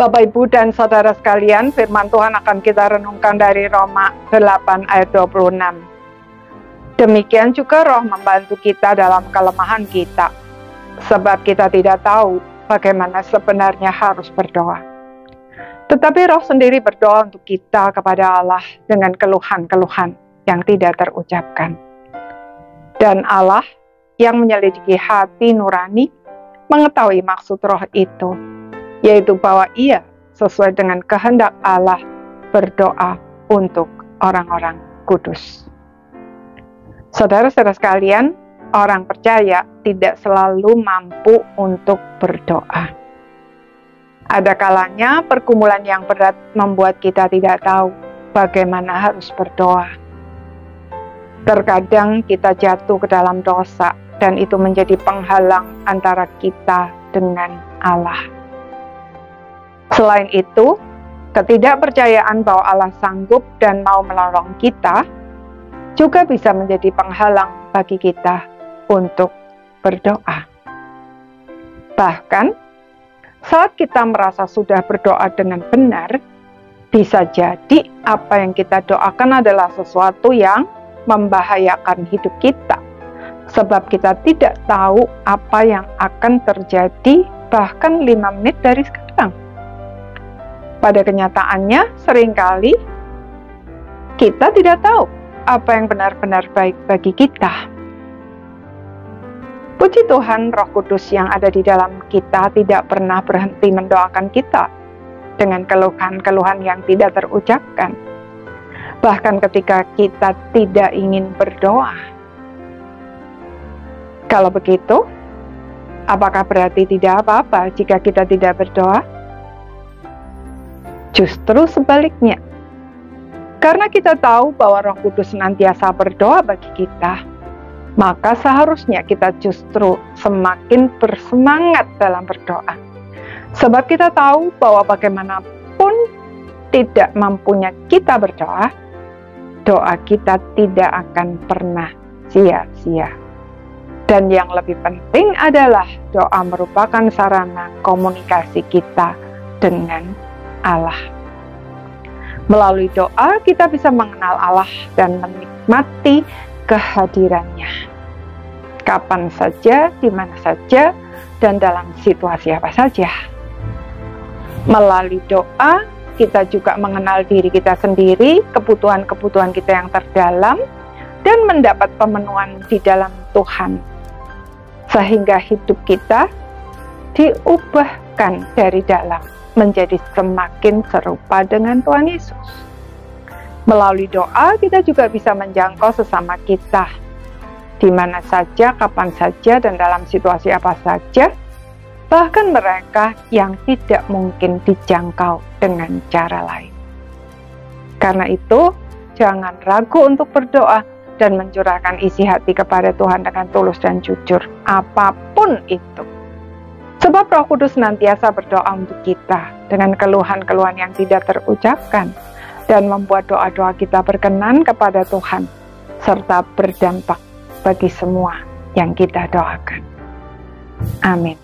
Bapak, Ibu, dan saudara sekalian, firman Tuhan akan kita renungkan dari Roma 8 ayat 26. Demikian juga Roh membantu kita dalam kelemahan kita, sebab kita tidak tahu bagaimana sebenarnya harus berdoa. Tetapi Roh sendiri berdoa untuk kita kepada Allah dengan keluhan-keluhan yang tidak terucapkan. Dan Allah yang menyelidiki hati nurani mengetahui maksud Roh itu, yaitu bahwa Ia sesuai dengan kehendak Allah berdoa untuk orang-orang kudus. Saudara-saudara sekalian, orang percaya tidak selalu mampu untuk berdoa. Ada kalanya pergumulan yang berat membuat kita tidak tahu bagaimana harus berdoa. Terkadang kita jatuh ke dalam dosa dan itu menjadi penghalang antara kita dengan Allah. Selain itu, ketidakpercayaan bahwa Allah sanggup dan mau menolong kita juga bisa menjadi penghalang bagi kita untuk berdoa. Bahkan, saat kita merasa sudah berdoa dengan benar, bisa jadi apa yang kita doakan adalah sesuatu yang membahayakan hidup kita, sebab kita tidak tahu apa yang akan terjadi bahkan 5 menit dari sekarang. Pada kenyataannya, seringkali kita tidak tahu apa yang benar-benar baik bagi kita. Puji Tuhan, Roh Kudus yang ada di dalam kita tidak pernah berhenti mendoakan kita dengan keluhan-keluhan yang tidak terucapkan. Bahkan ketika kita tidak ingin berdoa. Kalau begitu, apakah berarti tidak apa-apa jika kita tidak berdoa? Justru sebaliknya. Karena kita tahu bahwa Roh Kudus senantiasa berdoa bagi kita, maka seharusnya kita justru semakin bersemangat dalam berdoa. Sebab kita tahu bahwa bagaimanapun tidak mampunya kita berdoa, doa kita tidak akan pernah sia-sia. Dan yang lebih penting adalah doa merupakan sarana komunikasi kita dengan Allah. Melalui doa kita bisa mengenal Allah dan menikmati kehadirannya. Kapan saja, di mana saja, dan dalam situasi apa saja. Melalui doa kita juga mengenal diri kita sendiri, kebutuhan-kebutuhan kita yang terdalam, dan mendapat pemenuhan di dalam Tuhan. Sehingga hidup kita diubahkan dari dalam menjadi semakin serupa dengan Tuhan Yesus. Melalui doa kita juga bisa menjangkau sesama kita, di mana saja, kapan saja, dan dalam situasi apa saja, bahkan mereka yang tidak mungkin dijangkau dengan cara lain. Karena itu, jangan ragu untuk berdoa dan mencurahkan isi hati kepada Tuhan dengan tulus dan jujur, apapun itu. Sebab Roh Kudus senantiasa berdoa untuk kita dengan keluhan-keluhan yang tidak terucapkan dan membuat doa-doa kita berkenan kepada Tuhan serta berdampak bagi semua yang kita doakan. Amin.